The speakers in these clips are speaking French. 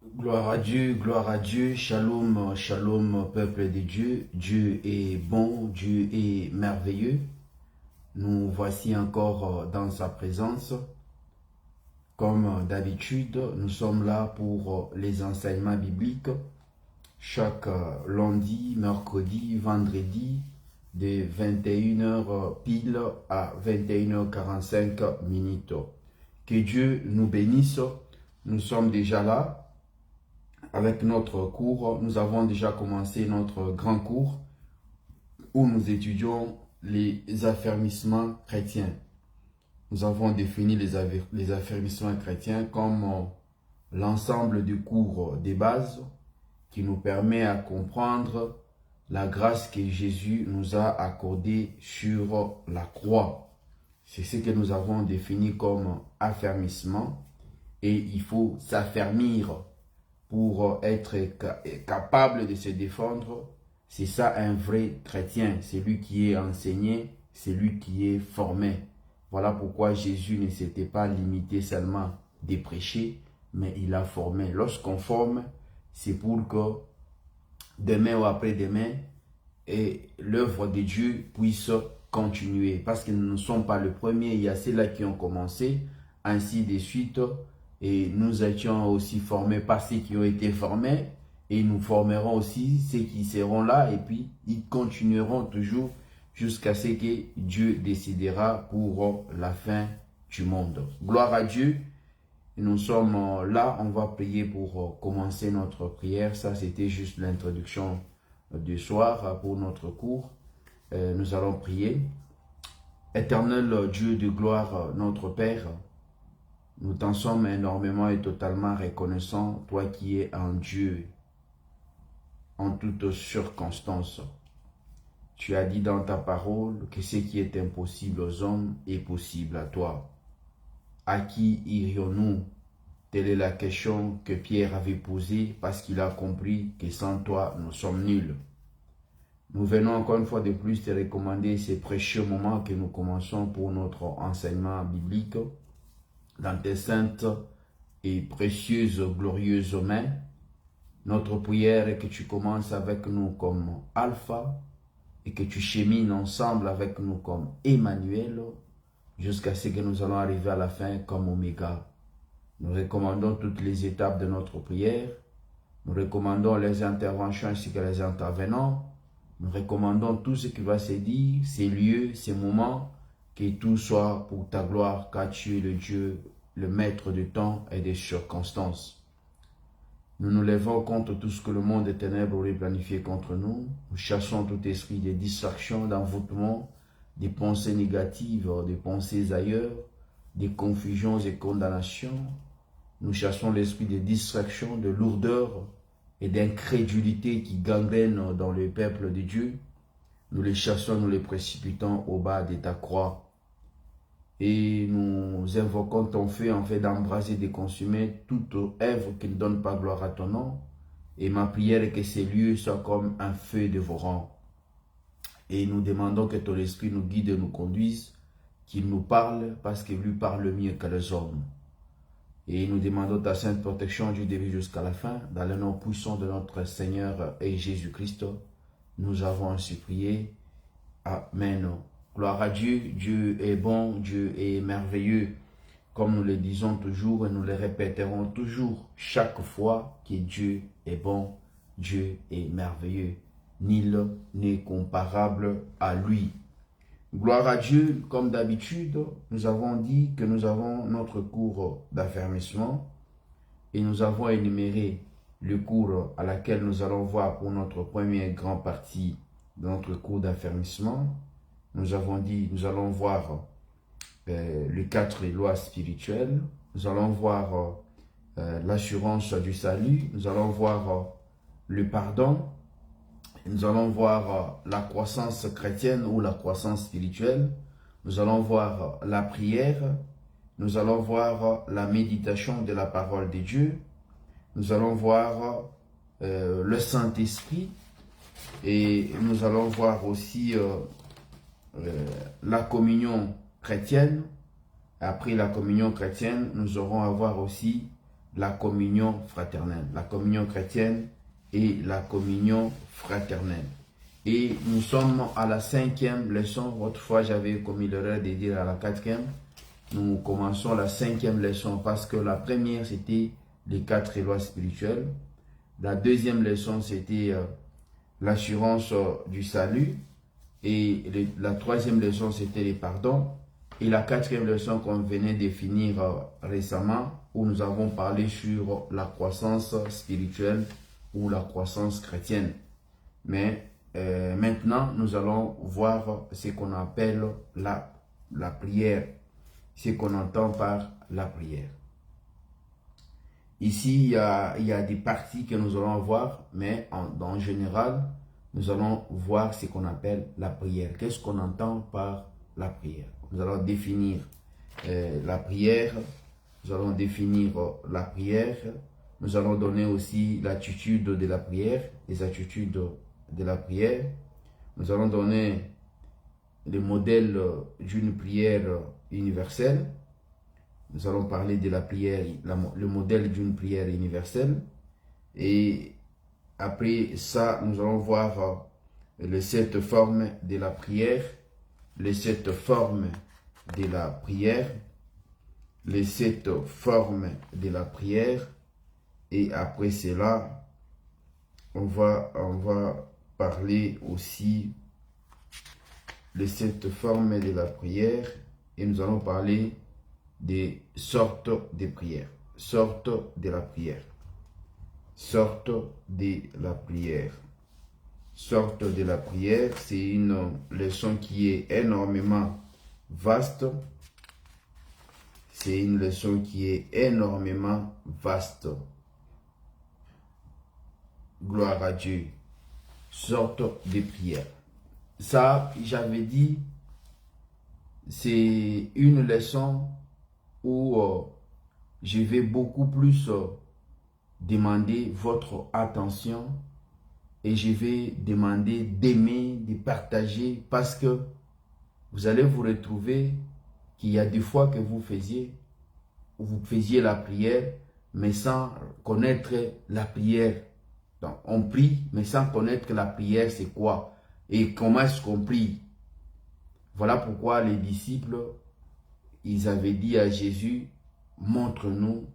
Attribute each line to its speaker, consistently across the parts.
Speaker 1: Gloire à Dieu, shalom, shalom, peuple de Dieu. Dieu est bon, Dieu est merveilleux. Nous voici encore dans sa présence. Comme d'habitude, nous sommes là pour les enseignements bibliques. Chaque lundi, mercredi, vendredi, de 21h pile à 21h45 minutes. Que Dieu nous bénisse. Nous sommes déjà là avec notre cours. Nous avons déjà commencé notre grand cours où nous étudions les affermissements chrétiens. Nous avons défini les affermissements chrétiens comme l'ensemble du cours des bases qui nous permet à comprendre la grâce que Jésus nous a accordée sur la croix. C'est ce que nous avons défini comme affermissement et il faut s'affermir pour être capable de se défendre. C'est ça un vrai chrétien, c'est lui qui est enseigné, c'est lui qui est formé. Voilà pourquoi Jésus ne s'était pas limité seulement de prêcher, mais il a formé. Lorsqu'on forme, c'est pour que demain ou après-demain, l'œuvre de Dieu puisse continuer. Parce que nous ne sommes pas le premier, il y a ceux-là qui ont commencé, ainsi de suite. Et nous étions aussi formés par ceux qui ont été formés. Et nous formerons aussi ceux qui seront là. Et puis, ils continueront toujours jusqu'à ce que Dieu décidera pour la fin du monde. Gloire à Dieu. Nous sommes là. On va prier pour commencer notre prière. Ça, c'était juste l'introduction du soir pour notre cours. Nous allons prier. Éternel Dieu de gloire, notre Père, nous t'en sommes énormément et totalement reconnaissants, toi qui es un Dieu en toutes circonstances. Tu as dit dans ta parole que ce qui est impossible aux hommes est possible à toi. À qui irions-nous? Telle est la question que Pierre avait posée parce qu'il a compris que sans toi, nous sommes nuls. Nous venons encore une fois de plus te recommander ces précieux moments que nous commençons pour notre enseignement biblique dans tes saintes et précieuses, glorieuses mains. Notre prière est que tu commences avec nous comme Alpha et que tu chemines ensemble avec nous comme Emmanuel jusqu'à ce que nous allons arriver à la fin comme Oméga. Nous recommandons toutes les étapes de notre prière. Nous recommandons les interventions ainsi que les intervenants. Nous recommandons tout ce qui va se dire, ces lieux, ces moments, que tout soit pour ta gloire, car tu es le Dieu, le maître du temps et des circonstances. Nous nous levons contre tout ce que le monde des ténèbres aurait planifié contre nous. Nous chassons tout esprit de distraction, d'envoûtement, des pensées négatives, des pensées ailleurs, des confusions et condamnations. Nous chassons l'esprit de distraction, de lourdeur et d'incrédulité qui gangrènent dans le peuple de Dieu. Nous les chassons, nous les précipitons au bas de ta croix. Et nous invoquons ton feu en fait d'embraser, de consumer toute œuvre qui ne donne pas gloire à ton nom. Et ma prière est que ces lieux soient comme un feu dévorant. Et nous demandons que ton esprit nous guide et nous conduise, qu'il nous parle parce qu'il lui parle mieux que les hommes. Et nous demandons ta sainte protection du début jusqu'à la fin, dans le nom puissant de notre Seigneur et Jésus-Christ. Nous avons ainsi prié. Amen. Gloire à Dieu. Dieu est bon, Dieu est merveilleux. Comme nous le disons toujours et nous le répéterons toujours, chaque fois que Dieu est bon, Dieu est merveilleux. Nul n'est comparable à lui. Gloire à Dieu, comme d'habitude, nous avons dit que nous avons notre cours d'affermissement et nous avons énuméré le cours à laquelle nous allons voir pour notre première grande partie de notre cours d'affermissement. Nous avons dit, nous allons voir les 4 lois spirituelles, nous allons voir l'assurance du salut, nous allons voir le pardon, nous allons voir la croissance chrétienne ou la croissance spirituelle. Nous allons voir la prière. Nous allons voir la méditation de la parole de Dieu. Nous allons voir le Saint-Esprit. Et nous allons voir aussi la communion chrétienne. Après la communion chrétienne, nous aurons à voir aussi la communion fraternelle, la communion chrétienne et la communion fraternelle. Et nous sommes à la 5e leçon. Autrefois, j'avais commis l'erreur de dire à la 4e. Nous commençons la 5e leçon parce que la première, c'était les 4 lois spirituelles. La deuxième leçon, c'était l'assurance du salut. Et la troisième leçon, c'était les pardons. Et la 4e leçon qu'on venait de finir récemment, où nous avons parlé sur la croissance spirituelle ou la croissance chrétienne. Mais maintenant, nous allons voir ce qu'on appelle la prière, ce qu'on entend par la prière. Ici, il y a des parties que nous allons voir, mais en général, nous allons voir ce qu'on appelle la prière. Qu'est-ce qu'on entend par la prière? Nous allons définir la prière, nous allons définir la prière, nous allons donner aussi l'attitude de la prière, les attitudes de la prière. Nous allons donner le modèle d'une prière universelle. Nous allons parler de la prière, le modèle d'une prière universelle. Et après ça, nous allons voir les 7 formes de la prière, les 7 formes de la prière, les 7 formes de la prière. Et après cela, on va parler aussi les 7 formes de la prière et nous allons parler des sortes de prières. Sortes de la prière. Sortes de la prière. Sortes de la prière, c'est une leçon qui est énormément vaste. C'est une leçon qui est énormément vaste. Gloire à Dieu. Sortes de prières. Ça, j'avais dit, c'est une leçon où je vais beaucoup plus demander votre attention et je vais demander d'aimer, de partager parce que vous allez vous retrouver qu'il y a des fois que vous faisiez la prière mais sans connaître la prière. Donc, on prie mais sans connaître la prière c'est quoi et comment est-ce qu'on prie. Voilà pourquoi les disciples, ils avaient dit à Jésus, montre-nous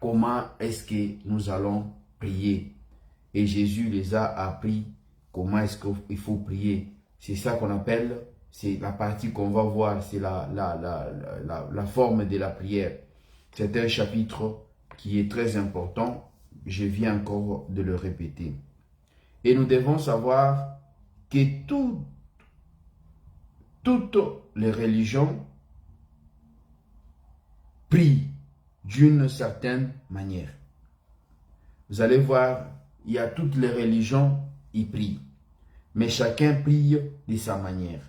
Speaker 1: comment est-ce que nous allons prier. Et Jésus les a appris comment est-ce qu'il faut prier. C'est ça qu'on appelle, c'est la partie qu'on va voir, c'est la forme de la prière. C'est un chapitre qui est très important. Je viens encore de le répéter. Et nous devons savoir que toutes les religions prient d'une certaine manière. Vous allez voir, il y a toutes les religions, ils prient. Mais chacun prie de sa manière.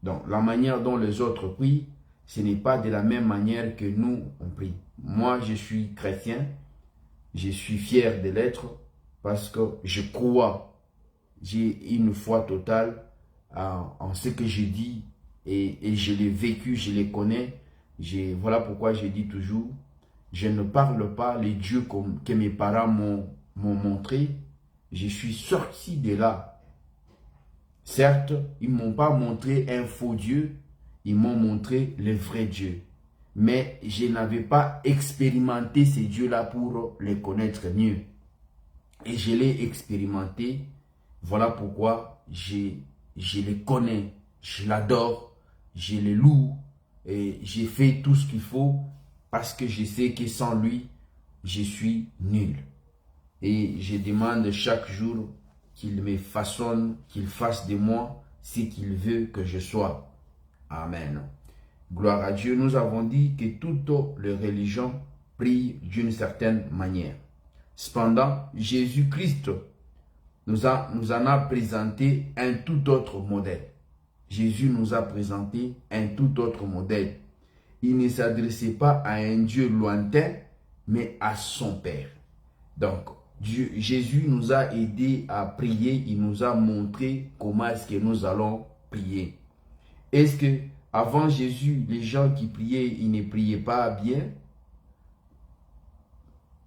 Speaker 1: Donc, la manière dont les autres prient, ce n'est pas de la même manière que nous, on prie. Moi, je suis chrétien. Je suis fier de l'être parce que je crois. J'ai une foi totale en ce que je dis et je l'ai vécu, je les connais. Voilà pourquoi je dis toujours, je ne parle pas les dieux que mes parents m'ont montré. Je suis sorti de là. Certes, ils ne m'ont pas montré un faux Dieu, ils m'ont montré le vrai Dieu. Mais je n'avais pas expérimenté ces dieux-là pour les connaître mieux. Et je l'ai expérimenté. Voilà pourquoi je les connais, je l'adore, je les loue. Et j'ai fait tout ce qu'il faut parce que je sais que sans lui, je suis nul. Et je demande chaque jour qu'il me façonne, qu'il fasse de moi ce qu'il veut que je sois. Amen. Gloire à Dieu. Nous avons dit que toutes les religions prient d'une certaine manière. Cependant, Jésus-Christ nous en a présenté un tout autre modèle. Jésus nous a présenté un tout autre modèle. Il ne s'adressait pas à un Dieu lointain, mais à son Père. Donc, Jésus nous a aidés à prier. Il nous a montré comment est-ce que nous allons prier. Est-ce que avant Jésus, les gens qui priaient, ils ne priaient pas bien?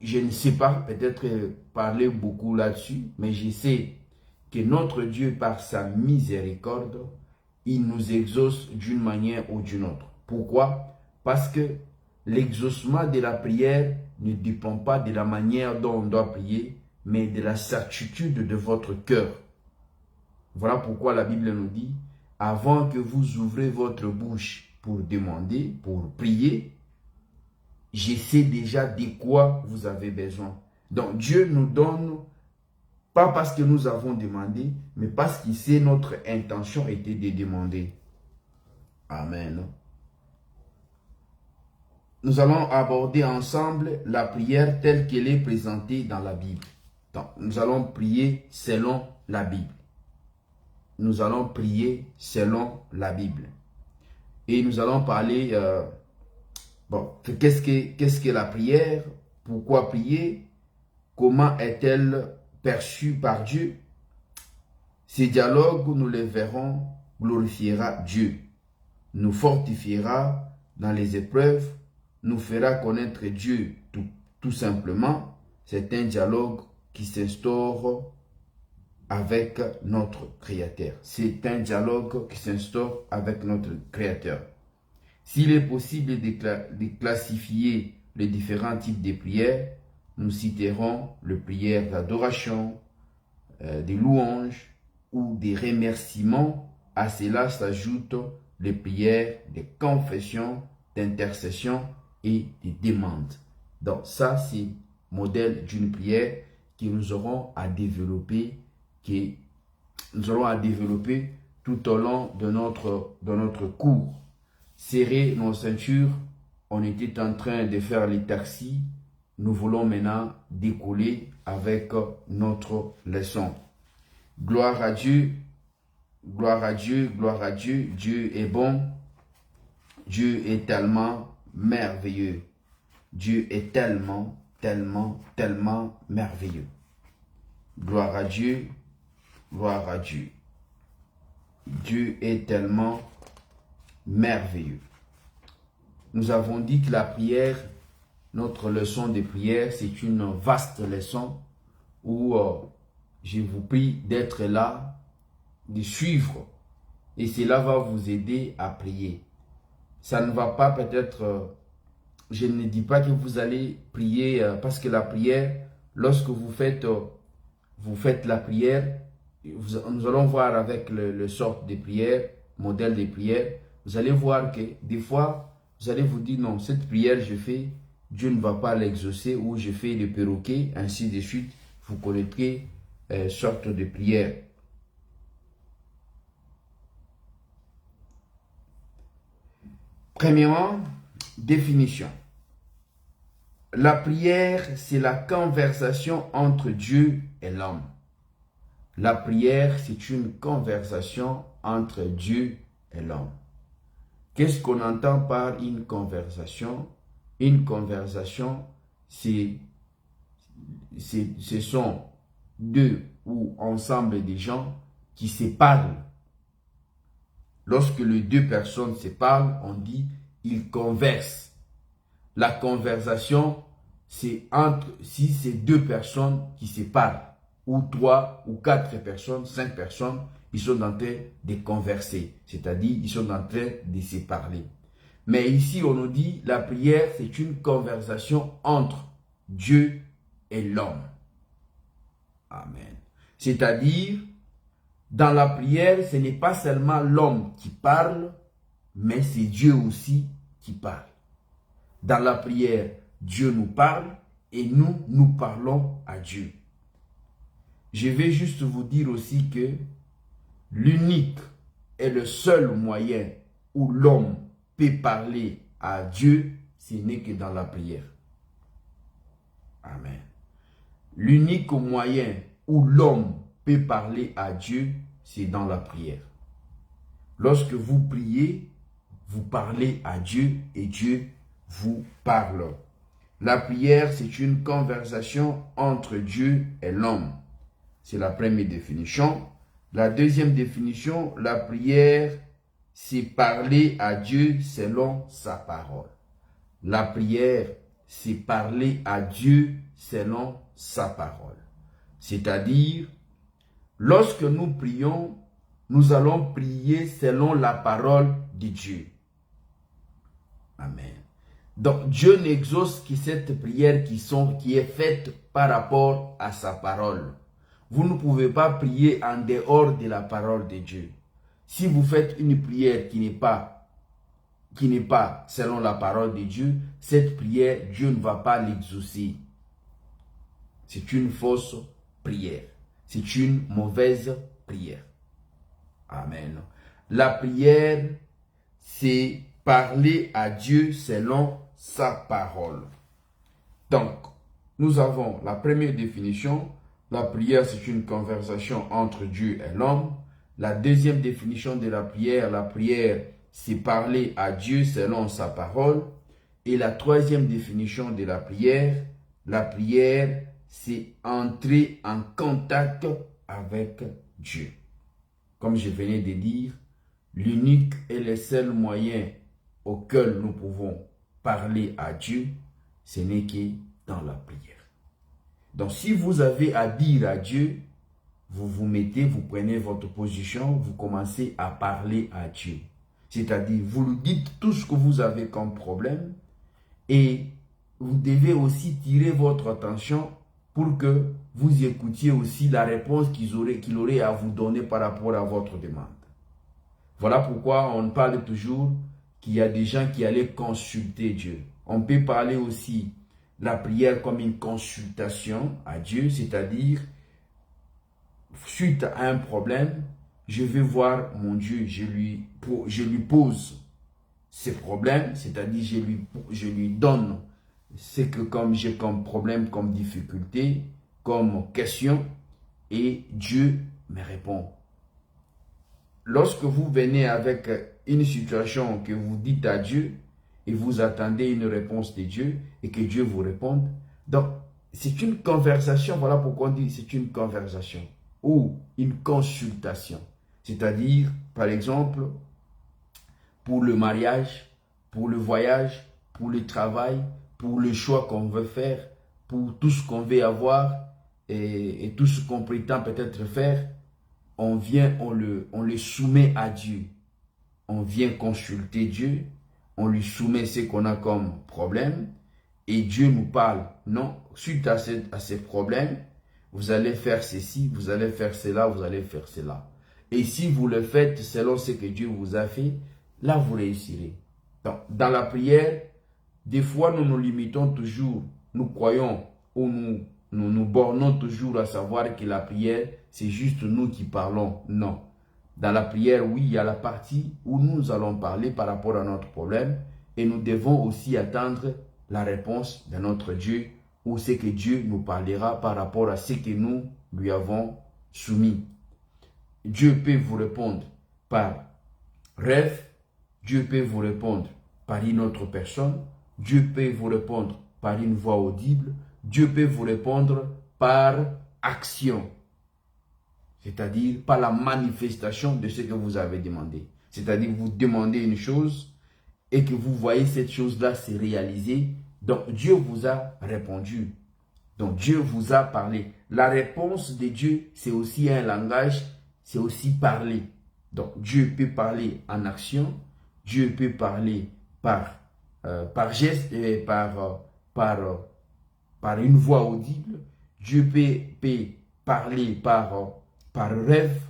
Speaker 1: je ne sais pas, peut-être parler beaucoup là-dessus, mais je sais que notre Dieu, par sa miséricorde, il nous exauce d'une manière ou d'une autre. Pourquoi? Parce que l'exaucement de la prière ne dépend pas de la manière dont on doit prier, mais de la certitude de votre cœur. Voilà pourquoi la Bible nous dit, avant que vous ouvrez votre bouche pour demander, pour prier, je sais déjà de quoi vous avez besoin. Donc Dieu nous donne, pas parce que nous avons demandé, mais parce qu'il sait notre intention était de demander. Amen. Nous allons aborder ensemble la prière telle qu'elle est présentée dans la Bible. Donc, nous allons prier selon la Bible. Nous allons prier selon la Bible. Et nous allons parler, qu'est-ce que la prière? Pourquoi prier? Comment est-elle perçue par Dieu? Ces dialogues, nous les verrons, glorifiera Dieu, nous fortifiera dans les épreuves, nous fera connaître Dieu tout simplement. C'est un dialogue qui s'instaure avec notre Créateur. C'est un dialogue qui s'instaure avec notre Créateur. S'il est possible de classifier les différents types de prières, nous citerons les prières d'adoration, des louanges ou des remerciements. À cela s'ajoutent les prières de confession, d'intercession et de demande. Donc ça, c'est le modèle d'une prière que nous aurons à développer, tout au long de notre cours. Serrer nos ceintures, on était en train de faire les taxis. Nous voulons maintenant décoller avec notre leçon. Gloire à Dieu, gloire à Dieu, gloire à Dieu. Dieu est bon, Dieu est tellement merveilleux. Dieu est tellement, tellement, tellement merveilleux. Gloire à Dieu, gloire à Dieu. Dieu est tellement merveilleux. Nous avons dit que la prière, notre leçon de prière, c'est une vaste leçon où je vous prie d'être là, de suivre, et cela va vous aider à prier. Ça ne va pas peut-être, je ne dis pas que vous allez prier, parce que la prière, lorsque vous faites la prière, nous allons voir avec le sort de prière, modèle de prière, vous allez voir que des fois, vous allez vous dire non, cette prière je fais, Dieu ne va pas l'exaucer, ou je fais des perroquets, ainsi de suite. Vous connaîtrez sorte de prière. Premièrement, définition. La prière, c'est la conversation entre Dieu et l'homme. La prière, c'est une conversation entre Dieu et l'homme. Qu'est-ce qu'on entend par une conversation? Une conversation, ce sont deux ou ensemble de gens qui se parlent. Lorsque les deux personnes se parlent, on dit ils conversent. La conversation, c'est entre si c'est deux personnes qui se parlent, ou trois ou quatre personnes, 5 personnes, ils sont en train de converser, c'est-à-dire ils sont en train de se parler. Mais ici, on nous dit la prière, c'est une conversation entre Dieu et l'homme. Amen. C'est-à-dire, dans la prière, ce n'est pas seulement l'homme qui parle, mais c'est Dieu aussi qui parle. Dans la prière, Dieu nous parle et nous parlons à Dieu. Je vais juste vous dire aussi que l'unique et le seul moyen où l'homme peut parler à Dieu, ce n'est que dans la prière. Amen. L'unique moyen où l'homme peut parler à Dieu, c'est dans la prière. Lorsque vous priez, vous parlez à Dieu et Dieu vous parle. La prière, c'est une conversation entre Dieu et l'homme. C'est la première définition. La deuxième définition, la prière, c'est parler à Dieu selon sa parole. La prière, c'est parler à Dieu selon sa parole. C'est-à-dire, lorsque nous prions, nous allons prier selon la parole de Dieu. Amen. Donc, Dieu n'exauce que cette prière qui est faite par rapport à sa parole. Vous ne pouvez pas prier en dehors de la parole de Dieu. Si vous faites une prière qui n'est pas selon la parole de Dieu, cette prière, Dieu ne va pas l'exaucer. C'est une fausse prière. C'est une mauvaise prière. Amen. La prière, c'est parler à Dieu selon sa parole. Donc, nous avons la première définition. La prière, c'est une conversation entre Dieu et l'homme. La deuxième définition de la prière, c'est parler à Dieu selon sa parole. Et la troisième définition de la prière, c'est entrer en contact avec Dieu. Comme je venais de dire, l'unique et le seul moyen auquel nous pouvons parler à Dieu, ce n'est que dans la prière. Donc, si vous avez à dire à Dieu, vous vous mettez, vous prenez votre position, vous commencez à parler à Dieu. C'est-à-dire, vous lui dites tout ce que vous avez comme problème et vous devez aussi tirer votre attention pour que vous écoutiez aussi la réponse qu'il aurait à vous donner par rapport à votre demande. Voilà pourquoi on parle toujours qu'il y a des gens qui allaient consulter Dieu. On peut parler aussi la prière comme une consultation à Dieu, c'est-à-dire, suite à un problème, je vais voir mon Dieu, je lui pose ses problèmes, c'est-à-dire je lui donne ce que comme j'ai comme problème, comme difficulté, comme question, et Dieu me répond. Lorsque vous venez avec une situation que vous dites à Dieu, et vous attendez une réponse de Dieu, et que Dieu vous réponde, donc c'est une conversation, voilà pourquoi on dit c'est une conversation, ou une consultation. C'est-à-dire, par exemple, pour le mariage, pour le voyage, pour le travail, pour le choix qu'on veut faire, pour tout ce qu'on veut avoir et tout ce qu'on prétend peut-être faire, on le soumet à Dieu. On vient consulter Dieu, on lui soumet ce qu'on a comme problème et Dieu nous parle. Non, suite à ces problèmes, vous allez faire ceci, vous allez faire cela, vous allez faire cela. Et si vous le faites selon ce que Dieu vous a fait, là vous réussirez. Donc, dans la prière, des fois nous nous limitons toujours, nous croyons ou nous bornons toujours à savoir que la prière, c'est juste nous qui parlons. Non. Dans la prière, oui, il y a la partie où nous allons parler par rapport à notre problème et nous devons aussi attendre la réponse de notre Dieu ou ce que Dieu nous parlera par rapport à ce que nous lui avons soumis. Dieu peut vous répondre par rêve, Dieu peut vous répondre par une autre personne, Dieu peut vous répondre par une voix audible, Dieu peut vous répondre par action. C'est-à-dire par la manifestation de ce que vous avez demandé. C'est-à-dire vous demandez une chose et que vous voyez cette chose-là se réaliser. Donc Dieu vous a répondu. Donc Dieu vous a parlé. La réponse de Dieu, c'est aussi un langage, c'est aussi parler. Donc Dieu peut parler en action, Dieu peut parler par geste, par une voix audible, Dieu peut parler par rêve,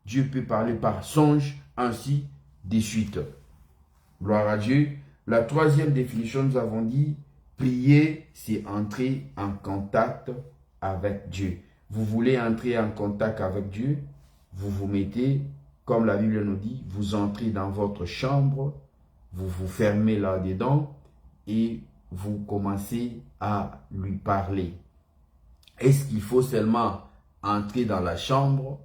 Speaker 1: Dieu peut parler par songe, ainsi de suite. Gloire à Dieu. La troisième définition, nous avons dit, prier, c'est entrer en contact avec Dieu. Vous voulez entrer en contact avec Dieu, vous vous mettez, comme la Bible nous dit, vous entrez dans votre chambre, vous vous fermez là-dedans et vous commencez à lui parler. Est-ce qu'il faut seulement entrer dans la chambre?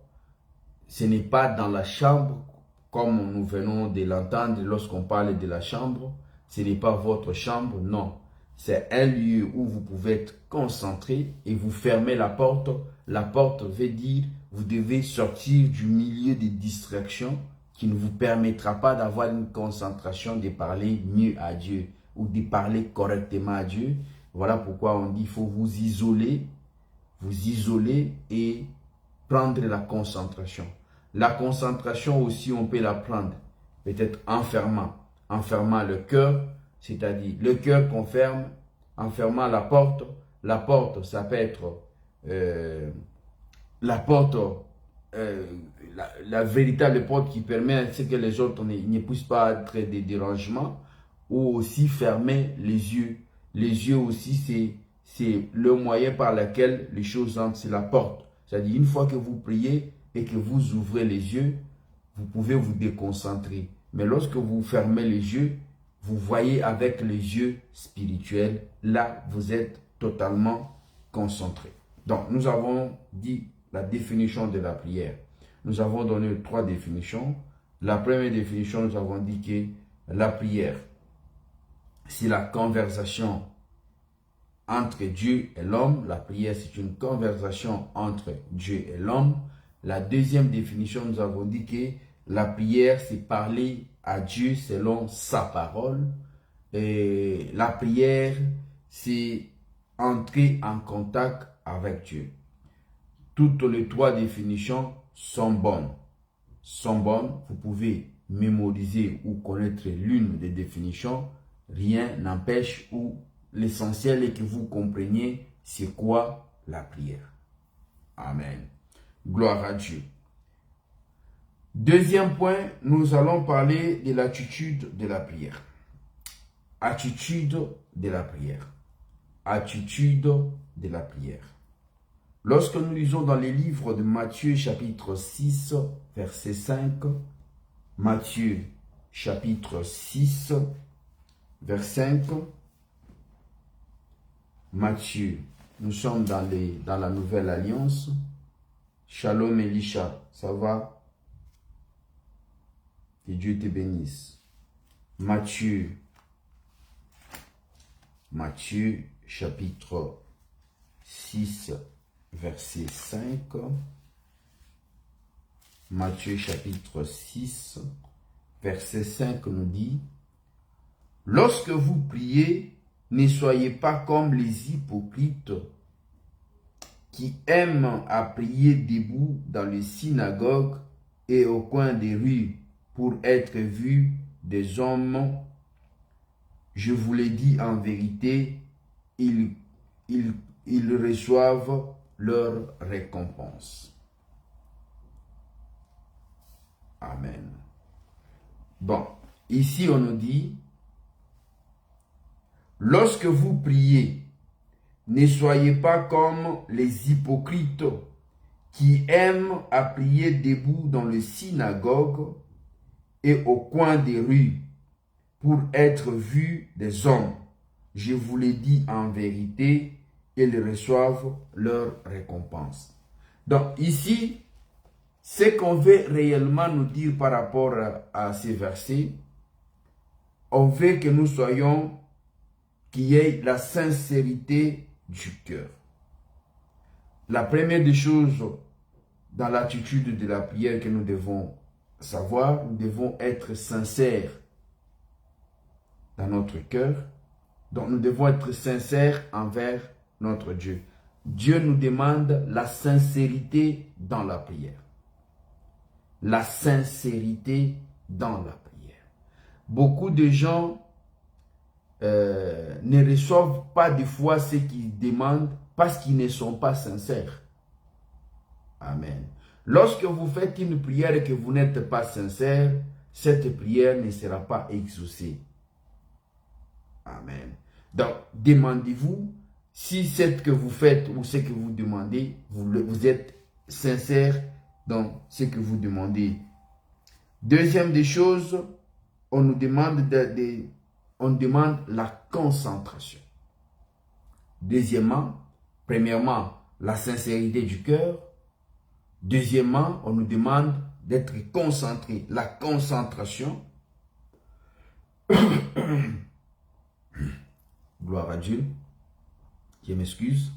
Speaker 1: Ce n'est pas dans la chambre, comme nous venons de l'entendre lorsqu'on parle de la chambre. Ce n'est pas votre chambre, non. C'est un lieu où vous pouvez être concentré et vous fermez la porte. La porte veut dire vous devez sortir du milieu des distractions qui ne vous permettra pas d'avoir une concentration de parler mieux à Dieu ou de parler correctement à Dieu. Voilà pourquoi on dit qu'il faut vous isoler et prendre la concentration. La concentration aussi, on peut la prendre peut-être en fermant le cœur, c'est-à-dire le cœur qu'on ferme, en fermant la porte. La porte, ça peut être la porte, la véritable porte qui permet à ce que les autres ne puissent pas être des dérangements, ou aussi fermer les yeux. Les yeux aussi, c'est le moyen par lequel les choses entrent, c'est la porte. C'est-à-dire, une fois que vous priez et que vous ouvrez les yeux, vous pouvez vous déconcentrer. Mais lorsque vous fermez les yeux, vous voyez avec les yeux spirituels. Là, vous êtes totalement concentré. Donc, nous avons dit la définition de la prière. Nous avons donné 3 définitions. La première définition, nous avons dit que la prière, c'est la conversation entre Dieu et l'homme. La prière, c'est une conversation entre Dieu et l'homme. La deuxième définition, nous avons dit que la prière, c'est parler à Dieu selon sa parole. Et la prière, c'est entrer en contact avec Dieu. Toutes les 3 définitions sont bonnes. Vous pouvez mémoriser ou connaître l'une des définitions. Rien n'empêche, ou l'essentiel est que vous compreniez c'est quoi la prière. Amen. Gloire à Dieu. Deuxième point, nous allons parler de l'attitude de la prière. Attitude de la prière. Attitude de la prière. Lorsque nous lisons dans les livres de Matthieu chapitre 6, verset 5, Matthieu chapitre 6, verset 5, Matthieu, nous sommes dans la Nouvelle Alliance. Shalom Elisha, ça va? Que Dieu te bénisse. Matthieu chapitre 6, verset 5. Matthieu chapitre 6, verset 5 nous dit: lorsque vous priez, ne soyez pas comme les hypocrites qui aiment à prier debout dans les synagogues et au coin des rues pour être vus des hommes. Je vous l'ai dit en vérité, ils reçoivent leur récompense. Amen. Bon, ici on nous dit, lorsque vous priez, ne soyez pas comme les hypocrites qui aiment à prier debout dans les synagogues et au coin des rues pour être vus des hommes. Je vous l'ai dit en vérité, ils reçoivent leur récompense. Donc ici, ce qu'on veut réellement nous dire par rapport à ces versets, on veut que nous soyons, qu'il y ait la sincérité du cœur. La première des choses dans l'attitude de la prière que nous devons savoir, nous devons être sincères dans notre cœur. Donc nous devons être sincères envers notre Dieu. Dieu nous demande la sincérité dans la prière. La sincérité dans la prière. Beaucoup de gens ne reçoivent pas des fois ce qu'ils demandent parce qu'ils ne sont pas sincères. Amen. Lorsque vous faites une prière et que vous n'êtes pas sincère, cette prière ne sera pas exaucée. Amen. Donc, demandez-vous si ce que vous faites ou ce que vous demandez, vous êtes sincère dans ce que vous demandez. Deuxième des choses, on nous demande on demande la concentration. Deuxièmement, premièrement, la sincérité du cœur. Deuxièmement, on nous demande d'être concentré. La concentration. Gloire à Dieu. Je m'excuse.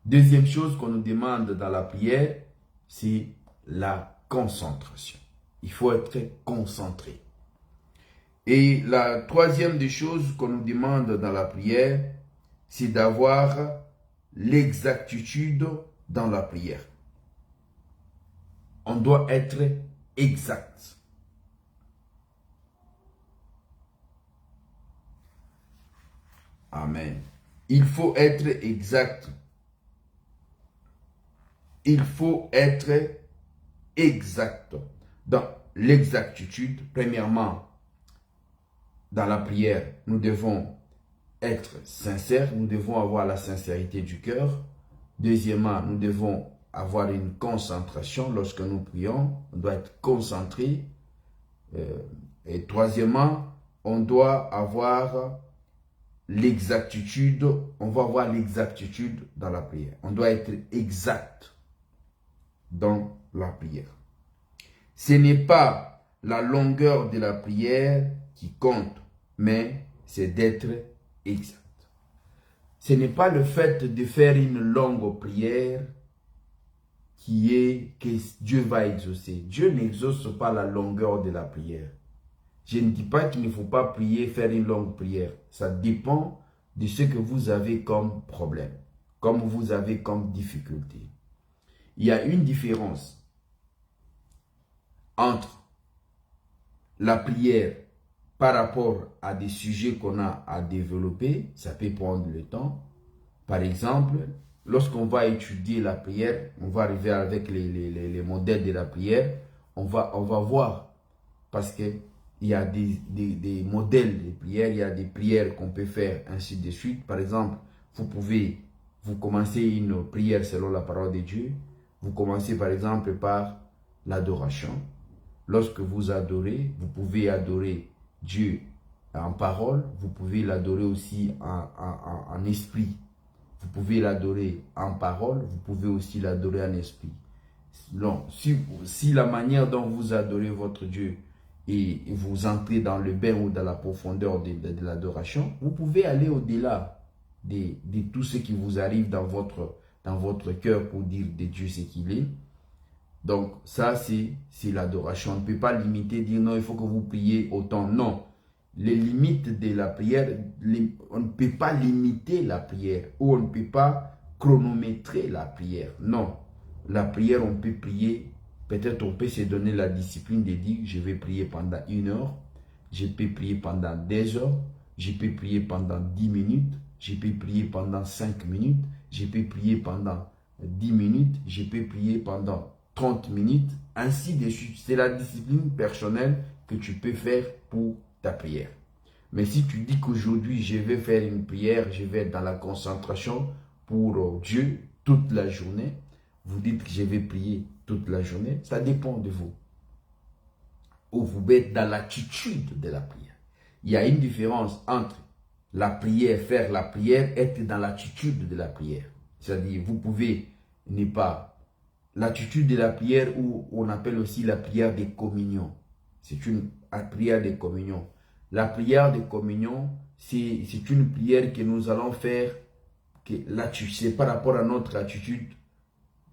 Speaker 1: Deuxième chose qu'on nous demande dans la prière, c'est la concentration. Il faut être concentré. Et la troisième des choses qu'on nous demande dans la prière, c'est d'avoir l'exactitude dans la prière. On doit être exact. Amen. Il faut être exact. Il faut être exact. Dans l'exactitude, premièrement, dans la prière, nous devons être sincères, nous devons avoir la sincérité du cœur. Deuxièmement, nous devons avoir une concentration lorsque nous prions, on doit être concentré. Et troisièmement, on doit avoir l'exactitude, on va avoir l'exactitude dans la prière. On doit être exact dans la prière. Ce n'est pas la longueur de la prière qui compte, mais c'est d'être exact. Ce n'est pas le fait de faire une longue prière qui est que Dieu va exaucer. Dieu n'exauce pas la longueur de la prière. Je ne dis pas qu'il ne faut pas prier, faire une longue prière. Ça dépend de ce que vous avez comme problème, comme vous avez comme difficulté. Il y a une différence entre la prière par rapport à des sujets qu'on a à développer. Ça peut prendre le temps. Par exemple, lorsqu'on va étudier la prière, on va arriver avec les modèles de la prière, on va voir, parce que il y a des modèles de prière, il y a des prières qu'on peut faire ainsi de suite. Par exemple, vous commencez une prière selon la parole de Dieu. Vous commencez par exemple par l'adoration. Lorsque vous adorez, vous pouvez adorer Dieu en parole, vous pouvez l'adorer aussi en esprit. Vous pouvez l'adorer en parole, vous pouvez aussi l'adorer en esprit. Non, si la manière dont vous adorez votre Dieu et vous entrez dans le bain ou dans la profondeur de l'adoration, vous pouvez aller au-delà de tout ce qui vous arrive dans votre cœur pour dire de Dieu ce qu'il est. Donc ça, c'est l'adoration. On ne peut pas limiter, dire non, il faut que vous priez autant. Non, les limites de la prière, on ne peut pas limiter la prière ou on ne peut pas chronométrer la prière. Non, la prière, on peut prier. Peut-être on peut se donner la discipline de dire, je vais prier pendant 1 heure, je peux prier pendant 2 heures, je peux prier pendant 10 minutes, je peux prier pendant 5 minutes, je peux prier pendant 10 minutes, je peux prier pendant 30 minutes, ainsi de suite. C'est la discipline personnelle que tu peux faire pour ta prière. Mais si tu dis qu'aujourd'hui, je vais faire une prière, je vais être dans la concentration pour Dieu toute la journée, vous dites que je vais prier toute la journée, ça dépend de vous. Ou vous êtes dans l'attitude de la prière. Il y a une différence entre la prière, faire la prière, être dans l'attitude de la prière. C'est-à-dire, vous pouvez ne pas... L'attitude de la prière, ou on appelle aussi la prière de communion. C'est une prière de communion. La prière de communion, c'est une prière que nous allons faire, c'est par rapport à notre attitude,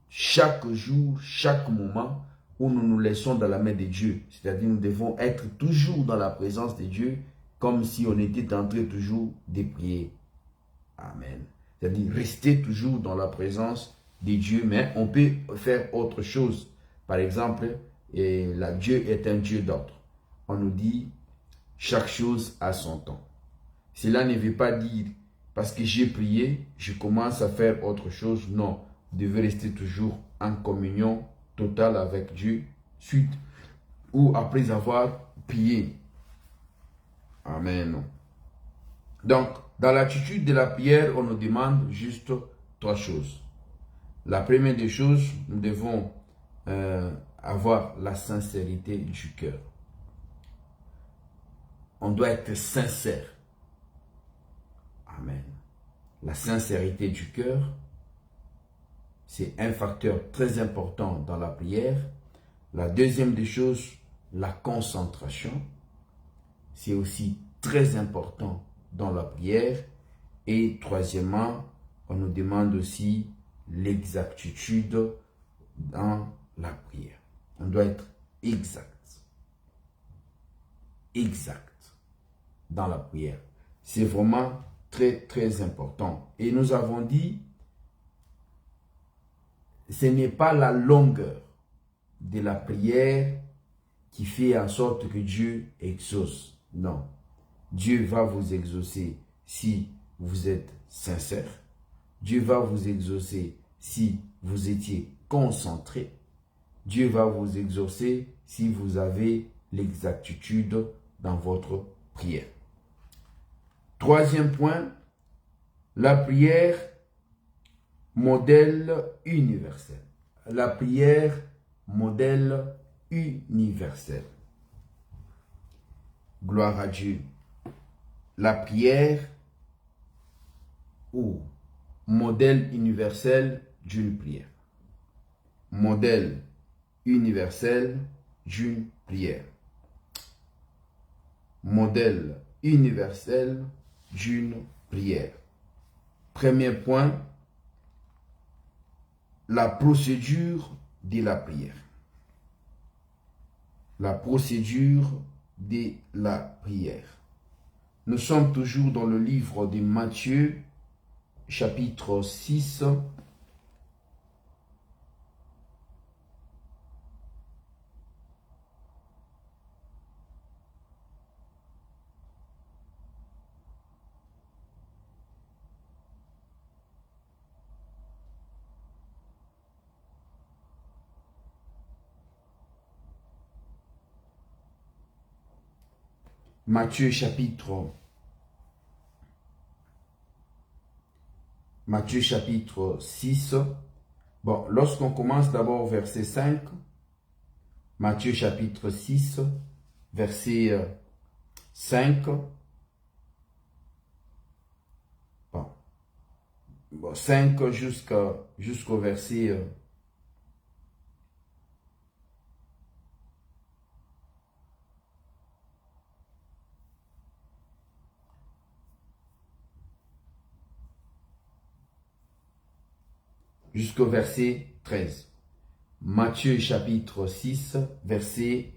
Speaker 1: chaque jour, chaque moment où nous nous laissons dans la main de Dieu. C'est-à-dire nous devons être toujours dans la présence de Dieu, comme si on était en train toujours de prier. Amen. C'est-à-dire rester toujours dans la présence de Dieu, mais on peut faire autre chose. Par exemple, Dieu est un Dieu d'ordre. On nous dit, chaque chose a son temps. Cela ne veut pas dire, parce que j'ai prié, je commence à faire autre chose. Non, vous devez rester toujours en communion totale avec Dieu, suite ou après avoir prié. Amen. Donc, dans l'attitude de la prière, on nous demande juste 3 choses. La première des choses, nous devons avoir la sincérité du cœur. On doit être sincère. Amen. La sincérité du cœur, c'est un facteur très important dans la prière. La deuxième des choses, la concentration, c'est aussi très important dans la prière. Et troisièmement, on nous demande aussi l'exactitude dans la prière. On doit être exact. Exact dans la prière. C'est vraiment très important. Et nous avons dit, ce n'est pas la longueur de la prière qui fait en sorte que Dieu exauce. Non. Dieu va vous exaucer si vous êtes sincère. Dieu va vous exaucer si vous étiez concentré. Dieu va vous exaucer si vous avez l'exactitude dans votre prière. Troisième point, la prière modèle universel. La prière modèle universel. Gloire à Dieu. La prière ou modèle universel d'une prière. Modèle universel d'une prière. Modèle universel d'une prière. Premier point, la procédure de la prière. La procédure de la prière. Nous sommes toujours dans le livre de Matthieu, chapitre 6. Matthieu chapitre 6. Bon, lorsqu'on commence d'abord verset 5, Matthieu chapitre 6, verset 5. Bon, 5 jusqu'au verset jusqu'au verset 13. Matthieu chapitre 6, verset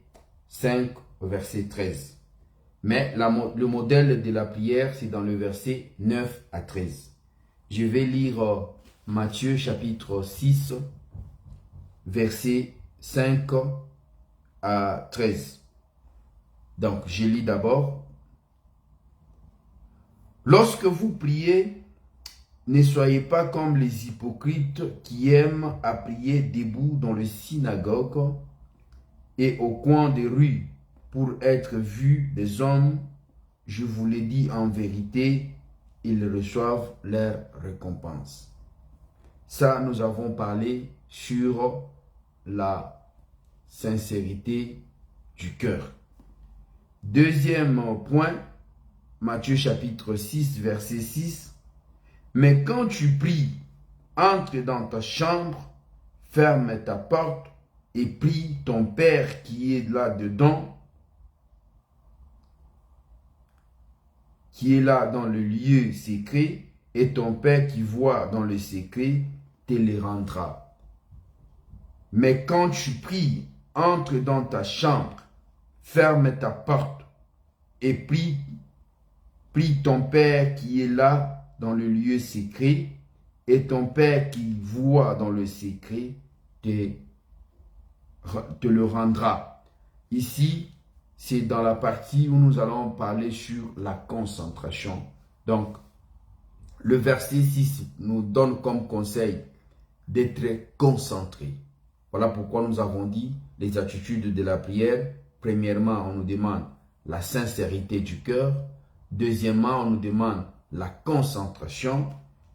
Speaker 1: 5 au verset 13. Mais le modèle de la prière, c'est dans le verset 9 à 13. Je vais lire Matthieu chapitre 6, verset 5 à 13. Donc, je lis d'abord. Lorsque vous priez, ne soyez pas comme les hypocrites qui aiment à prier debout dans les synagogues et au coin des rues pour être vus des hommes. Je vous le dis en vérité, ils reçoivent leur récompense. Ça, nous avons parlé sur la sincérité du cœur. Deuxième point, Matthieu chapitre 6, verset 6. Mais quand tu pries, entre dans ta chambre, ferme ta porte et prie ton Père qui est là-dedans, qui est là dans le lieu secret, et ton Père qui voit dans le secret te le rendra. Mais quand tu pries, entre dans ta chambre, ferme ta porte et prie ton Père qui est là dans le lieu secret, et ton Père qui voit dans le secret te le rendra. Ici, c'est dans la partie où nous allons parler sur la concentration. Donc, le verset 6 nous donne comme conseil d'être concentré. Voilà pourquoi nous avons dit les attitudes de la prière. Premièrement, on nous demande la sincérité du cœur. Deuxièmement, on nous demande la concentration.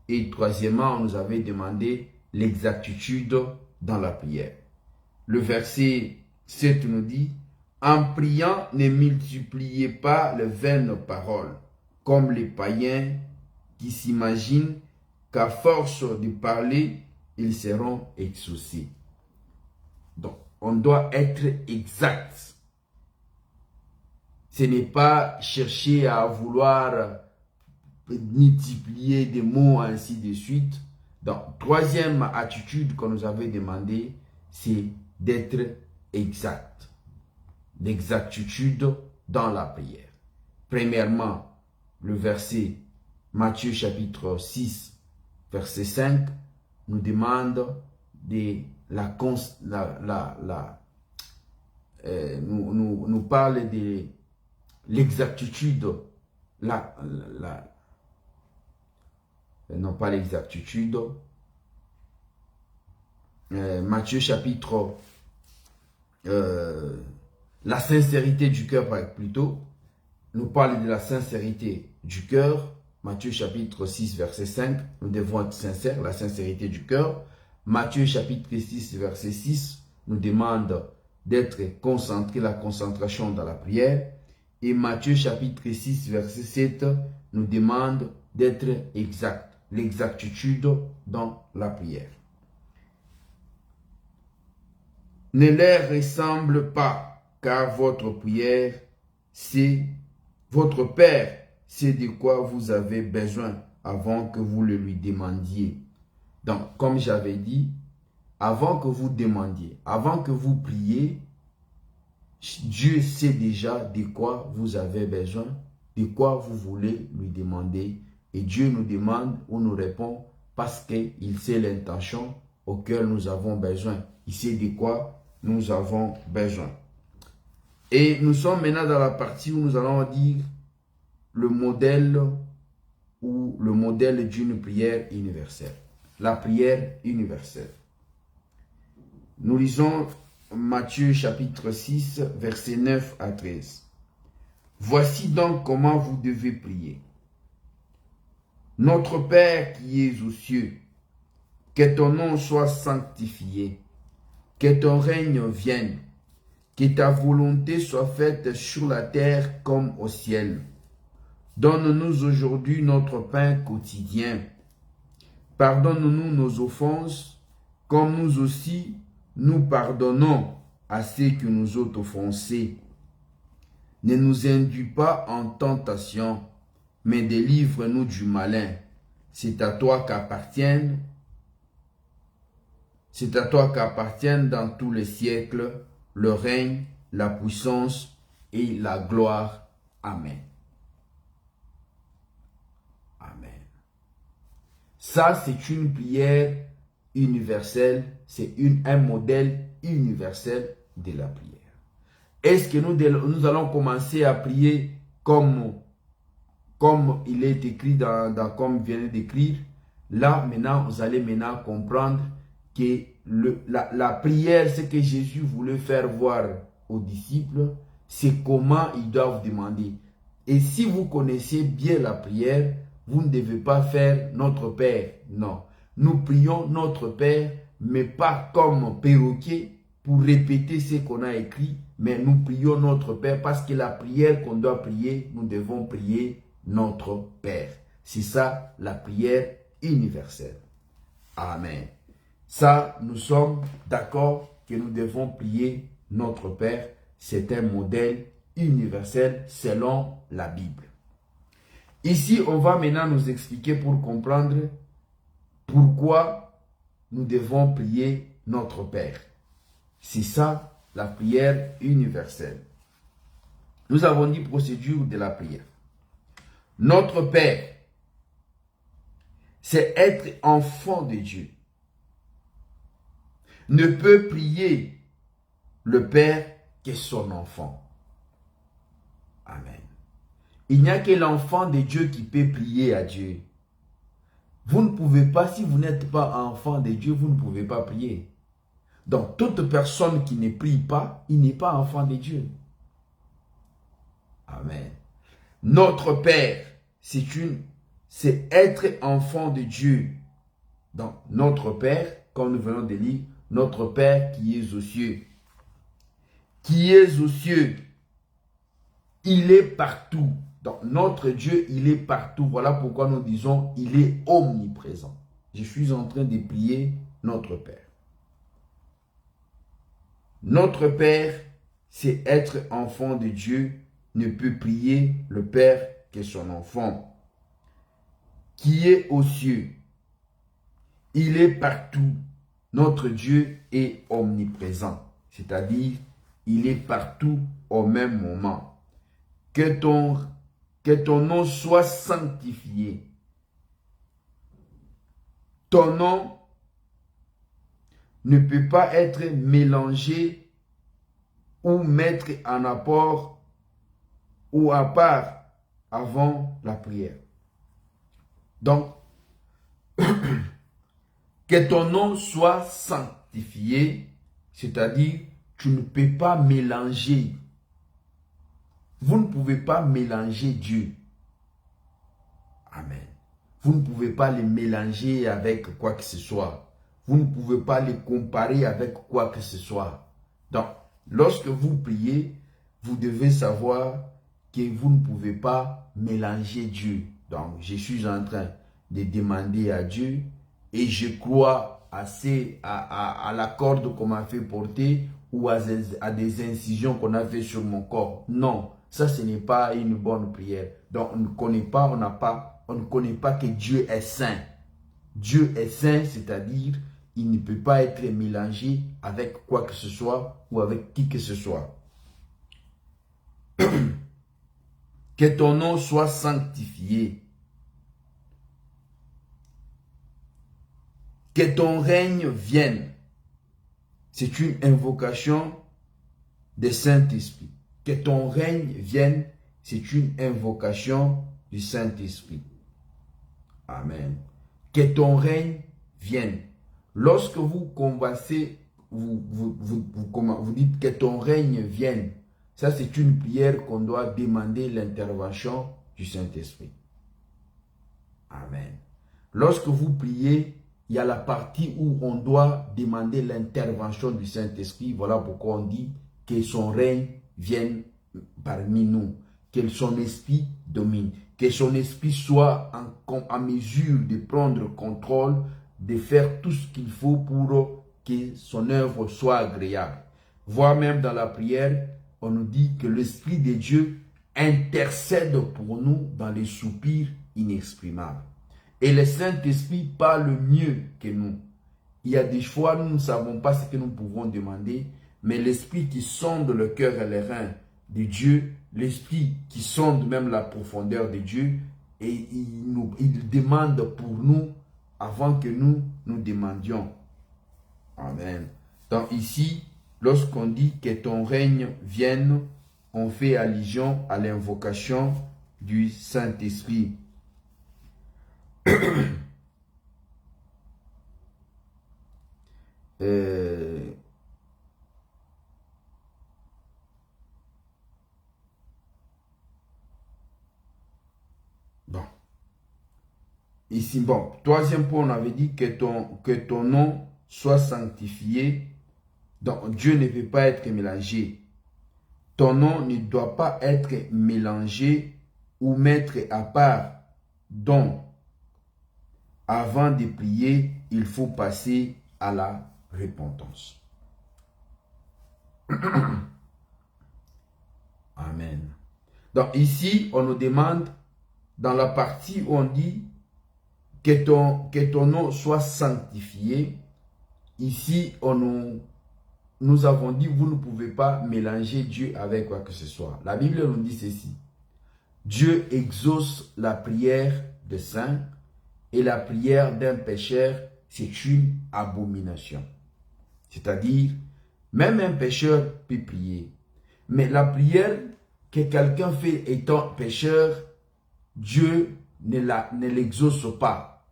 Speaker 1: Et troisièmement, on nous avait demandé l'exactitude dans la prière. Le verset 7 nous dit, en priant, ne multipliez pas les vaines paroles, comme les païens qui s'imaginent qu'à force de parler, ils seront exaucés. Donc, on doit être exact. Ce n'est pas chercher à vouloir multiplier des mots, ainsi de suite. Donc, troisième attitude qu'on nous avait demandé, c'est d'être exact. L'exactitude dans la prière. Premièrement, le verset Matthieu chapitre 6, verset 5, nous demande nous parle de l'exactitude, non pas l'exactitude, Matthieu chapitre, la sincérité du cœur plutôt, nous parle de la sincérité du cœur. Matthieu chapitre 6 verset 5, nous devons être sincères, la sincérité du cœur. Matthieu chapitre 6 verset 6 nous demande d'être concentré, la concentration dans la prière. Et Matthieu chapitre 6 verset 7 nous demande d'être exact, l'exactitude dans la prière. Ne leur ressemble pas, car votre prière, c'est votre Père, c'est de quoi vous avez besoin avant que vous le lui demandiez. Donc, comme j'avais dit, avant que vous demandiez, avant que vous priez, Dieu sait déjà de quoi vous avez besoin, de quoi vous voulez lui demander. Et Dieu nous demande ou nous répond parce qu'il sait l'intention auquel nous avons besoin. Il sait de quoi nous avons besoin. Et nous sommes maintenant dans la partie où nous allons dire le modèle ou le modèle d'une prière universelle. La prière universelle. Nous lisons Matthieu chapitre 6, versets 9 à 13. Voici donc comment vous devez prier. Notre Père qui es aux cieux, que ton nom soit sanctifié, que ton règne vienne, que ta volonté soit faite sur la terre comme au ciel. Donne-nous aujourd'hui notre pain quotidien. Pardonne-nous nos offenses, comme nous aussi nous pardonnons à ceux qui nous ont offensés. Ne nous induis pas en tentation, mais délivre-nous du malin. C'est à toi qu'appartiennent dans tous les siècles le règne, la puissance et la gloire. Amen. Amen. Ça, c'est une prière universelle, c'est un modèle universel de la prière. Est-ce que nous allons commencer à prier comme il est écrit comme vient d'écrire? Là, maintenant, vous allez maintenant comprendre que la prière, ce que Jésus voulait faire voir aux disciples, c'est comment ils doivent demander. Et si vous connaissez bien la prière, vous ne devez pas faire notre Père. Non. Nous prions notre Père, mais pas comme perroquet pour répéter ce qu'on a écrit, mais nous prions notre Père parce que la prière qu'on doit prier, nous devons prier notre Père. C'est ça la prière universelle. Amen. Ça, nous sommes d'accord que nous devons prier notre Père. C'est un modèle universel selon la Bible. Ici, on va maintenant nous expliquer pour comprendre pourquoi nous devons prier notre Père. C'est ça la prière universelle. Nous avons dit procédure de la prière. Notre Père, c'est être enfant de Dieu. Ne peut prier le Père que son enfant. Amen. Il n'y a que l'enfant de Dieu qui peut prier à Dieu. Vous ne pouvez pas, si vous n'êtes pas enfant de Dieu, vous ne pouvez pas prier. Donc, toute personne qui ne prie pas, il n'est pas enfant de Dieu. Amen. Notre Père, c'est être enfant de Dieu. Donc, notre Père, comme nous venons de lire, notre Père qui est aux cieux. Qui est aux cieux. Il est partout. Donc, notre Dieu, il est partout. Voilà pourquoi nous disons, il est omniprésent. Je suis en train de prier notre Père. Notre Père, c'est être enfant de Dieu, ne peut prier le Père que son enfant. Qui est aux cieux. Il est partout. Notre Dieu est omniprésent. C'est-à-dire, il est partout au même moment. Que ton nom soit sanctifié. ton nom ne peut pas être mélangé ou mettre en apport ou à part avant la prière. Donc, que ton nom soit sanctifié, c'est-à-dire tu ne peux pas mélanger. Vous ne pouvez pas mélanger Dieu. Amen. Vous ne pouvez pas les mélanger avec quoi que ce soit. Vous ne pouvez pas les comparer avec quoi que ce soit. Donc, lorsque vous priez, vous devez savoir que vous ne pouvez pas mélanger Dieu. Donc, je suis en train de demander à Dieu et je crois assez à la corde qu'on m'a fait porter ou à des incisions qu'on a fait sur mon corps. Non, ça ce n'est pas une bonne prière. Donc, on ne connaît pas, on ne connaît pas que Dieu est saint. Dieu est saint, c'est-à-dire il ne peut pas être mélangé avec quoi que ce soit ou avec qui que ce soit. Que ton nom soit sanctifié. Que ton règne vienne. C'est une invocation du Saint-Esprit. Que ton règne vienne, c'est une invocation du Saint-Esprit. Amen. Que ton règne vienne. Lorsque vous conversez, vous dites que ton règne vienne. Ça, c'est une prière qu'on doit demander l'intervention du Saint-Esprit. Amen. Lorsque vous priez, il y a la partie où on doit demander l'intervention du Saint-Esprit. Voilà pourquoi on dit que son règne vienne parmi nous. Que son esprit domine. Que son esprit soit en mesure de prendre contrôle, de faire tout ce qu'il faut pour que son œuvre soit agréable. Voire même dans la prière, on nous dit que l'Esprit de Dieu intercède pour nous dans les soupirs inexprimables. Et le Saint-Esprit parle mieux que nous. Il y a des fois, nous ne savons pas ce que nous pouvons demander, mais l'Esprit qui sonde le cœur et les reins de Dieu, l'Esprit qui sonde même la profondeur de Dieu, et il demande pour nous avant que nous demandions. Amen. Donc ici, lorsqu'on dit que ton règne vienne, on fait allusion à l'invocation du Saint-Esprit. Bon. Ici, bon, troisième point, on avait dit que ton nom soit sanctifié. Donc, Dieu ne peut pas être mélangé. Ton nom ne doit pas être mélangé ou mettre à part. Donc, avant de prier, il faut passer à la repentance. Amen. Donc ici, on nous demande, dans la partie où on dit que ton nom soit sanctifié, ici, nous avons dit, vous ne pouvez pas mélanger Dieu avec quoi que ce soit. La Bible nous dit ceci. Dieu exauce la prière des saints et la prière d'un pécheur, c'est une abomination. C'est-à-dire, même un pécheur peut prier. Mais la prière que quelqu'un fait étant pécheur, Dieu ne l'exauce pas.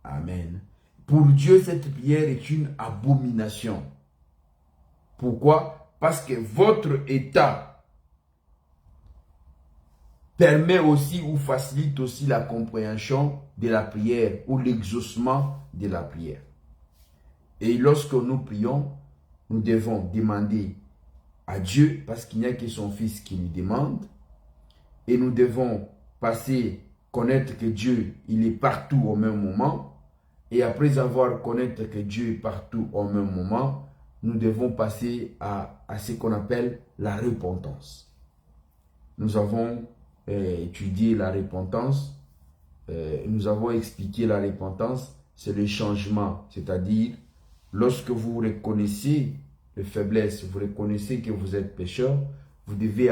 Speaker 1: Amen. Pour Dieu, cette prière est une abomination. Pourquoi? Parce que votre état permet aussi ou facilite aussi la compréhension de la prière ou l'exaucement de la prière. Et lorsque nous prions, nous devons demander à Dieu, parce qu'il n'y a que son Fils qui lui demande, et nous devons connaître que Dieu, il est partout au même moment, et après avoir connaître que Dieu est partout au même moment, nous devons passer à ce qu'on appelle la repentance. Nous avons étudié la repentance, nous avons expliqué la repentance, c'est le changement, c'est-à-dire lorsque vous reconnaissez les faiblesses, vous reconnaissez que vous êtes pécheur, vous devez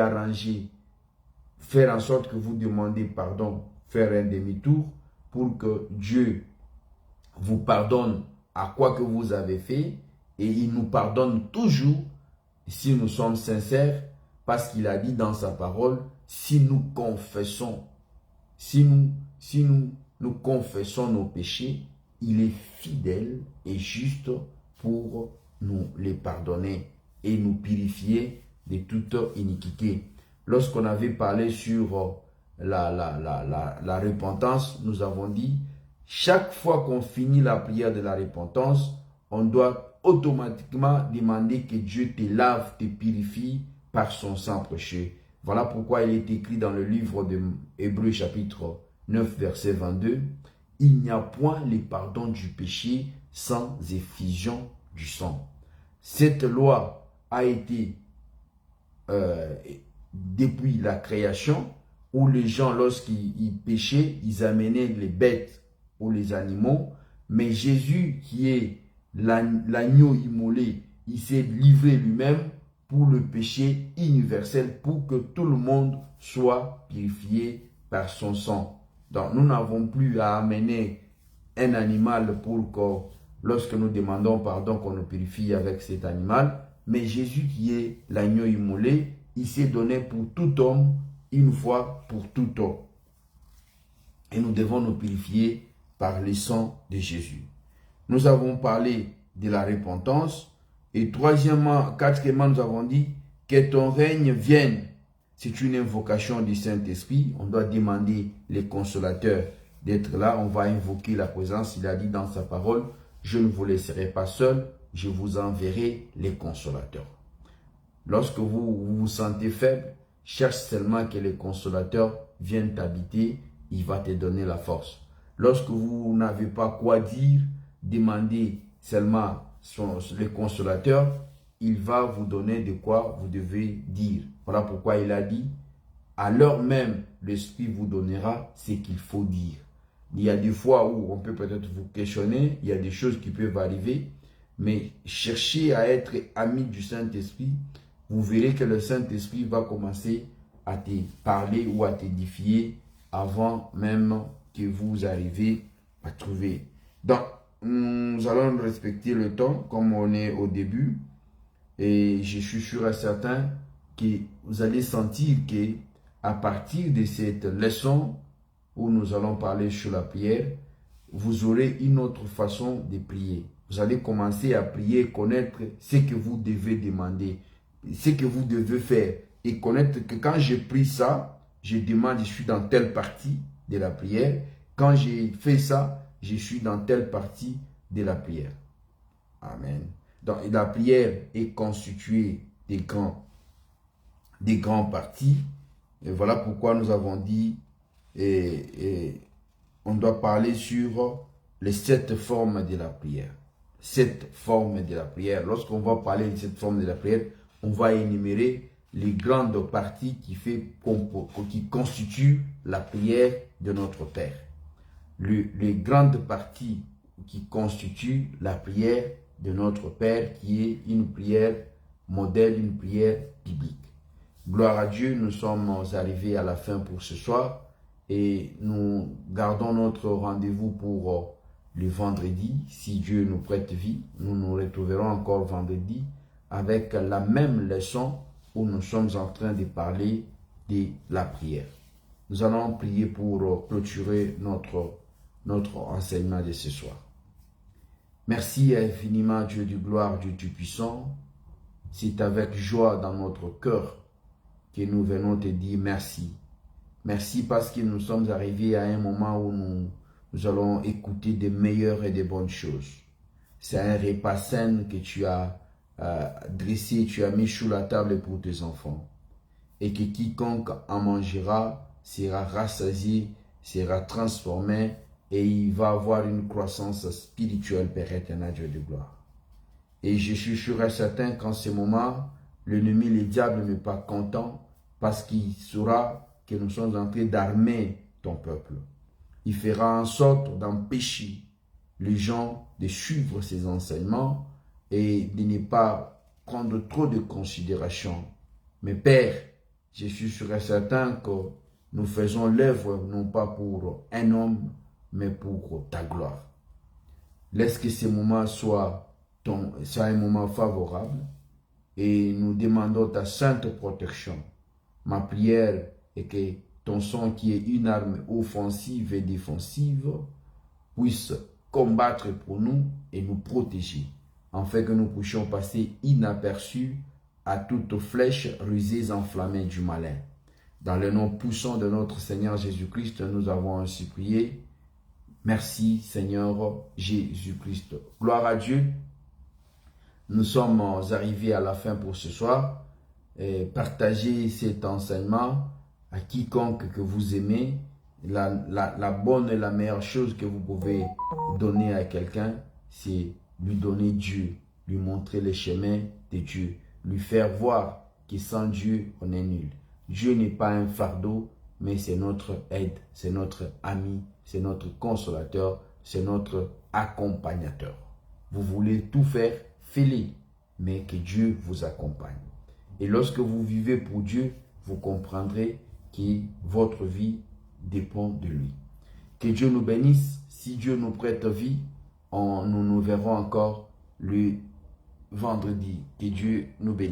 Speaker 1: faire en sorte que vous demandez pardon, faire un demi-tour pour que Dieu vous pardonne à quoi que vous avez fait et il nous pardonne toujours si nous sommes sincères parce qu'il a dit dans sa parole, si nous confessons, si nous confessons nos péchés, il est fidèle et juste pour nous les pardonner et nous purifier de toute iniquité. Lorsqu'on avait parlé sur la repentance, nous avons dit, chaque fois qu'on finit la prière de la repentance, on doit automatiquement demander que Dieu te lave, te purifie par son sang précieux. Voilà pourquoi il est écrit dans le livre de Hébreux chapitre 9 verset 22, « Il n'y a point le pardon du péché sans effusion du sang. » Cette loi a été depuis la création, où les gens, lorsqu'ils péchaient, ils amenaient les bêtes ou les animaux, mais Jésus, qui est l'agneau immolé, il s'est livré lui-même pour le péché universel, pour que tout le monde soit purifié par son sang. Donc nous n'avons plus à amener un animal pour que, lorsque nous demandons pardon, qu'on nous purifie avec cet animal, mais Jésus qui est l'agneau immolé, il s'est donné pour tout homme, une fois pour tout homme. Et nous devons nous purifier par le sang de Jésus. Nous avons parlé de la repentance. Et quatrièmement, nous avons dit que ton règne vienne. C'est une invocation du Saint-Esprit. On doit demander les consolateurs d'être là. On va invoquer la présence. Il a dit dans sa parole, je ne vous laisserai pas seul, je vous enverrai les consolateurs. Lorsque vous vous sentez faible, cherche seulement que les consolateurs viennent t'habiter, il va te donner la force. Lorsque vous n'avez pas quoi dire, demandez seulement les consolateurs, il va vous donner de quoi vous devez dire. Voilà pourquoi il a dit, à l'heure même, l'Esprit vous donnera ce qu'il faut dire. Il y a des fois où on peut peut-être vous questionner, il y a des choses qui peuvent arriver, mais cherchez à être ami du Saint-Esprit. Vous verrez que le Saint-Esprit va commencer à te parler ou à t'édifier avant même que vous arrivez à trouver. Donc, nous allons respecter le temps comme on est au début. Et je suis sûr et certain que vous allez sentir que à partir de cette leçon où nous allons parler sur la prière, vous aurez une autre façon de prier. Vous allez commencer à prier, connaître ce que vous devez demander, ce que vous devez faire et connaître que quand je prie ça, je demande, je suis dans telle partie de la prière. Quand j'ai fait ça, je suis dans telle partie de la prière. Amen. Donc la prière est constituée des grands parties. Et voilà pourquoi nous avons dit, on doit parler sur les 7 formes de la prière. 7 formes de la prière. Lorsqu'on va parler de cette forme de la prière, on va énumérer les grandes parties qui constituent la prière de notre Père. Les grandes parties qui constituent la prière de notre Père, qui est une prière modèle, une prière biblique. Gloire à Dieu, nous sommes arrivés à la fin pour ce soir et nous gardons notre rendez-vous pour le vendredi. Si Dieu nous prête vie, nous nous retrouverons encore vendredi avec la même leçon où nous sommes en train de parler de la prière. Nous allons prier pour clôturer notre enseignement de ce soir. Merci infiniment, Dieu du gloire, Dieu du puissant. C'est avec joie dans notre cœur que nous venons te dire merci. Merci parce que nous sommes arrivés à un moment où nous allons écouter des meilleures et des bonnes choses. C'est un repas sain que tu as dressé, tu as mis sur la table pour tes enfants. Et que quiconque en mangera sera rassasié, sera transformé et il va avoir une croissance spirituelle, Père éternel, Dieu de gloire. Et je suis sûr et certain qu'en ce moment, l'ennemi, le diable, n'est pas content parce qu'il saura que nous sommes en train d'armer ton peuple. Il fera en sorte d'empêcher les gens de suivre ses enseignements et de ne pas prendre trop de considération. Mais Père, je suis sûr et certain que nous faisons l'œuvre non pas pour un homme, mais pour ta gloire. Laisse que ce moment soit un moment favorable et nous demandons ta sainte protection. Ma prière est que ton sang, qui est une arme offensive et défensive, puisse combattre pour nous et nous protéger, afin que nous puissions passer inaperçus à toute flèche rusée enflammée du malin. Dans le nom puissant de notre Seigneur Jésus-Christ, nous avons ainsi prié. Merci Seigneur Jésus-Christ. Gloire à Dieu. Nous sommes arrivés à la fin pour ce soir. Partagez cet enseignement à quiconque que vous aimez. La bonne et la meilleure chose que vous pouvez donner à quelqu'un, c'est lui donner Dieu, lui montrer les chemins de Dieu, lui faire voir que sans Dieu, on est nul. Dieu n'est pas un fardeau, mais c'est notre aide, c'est notre ami, c'est notre consolateur, c'est notre accompagnateur. Vous voulez tout faire, faites-le, mais que Dieu vous accompagne. Et lorsque vous vivez pour Dieu, vous comprendrez que votre vie dépend de lui. Que Dieu nous bénisse. Si Dieu nous prête vie, nous nous verrons encore le vendredi. Que Dieu nous bénisse.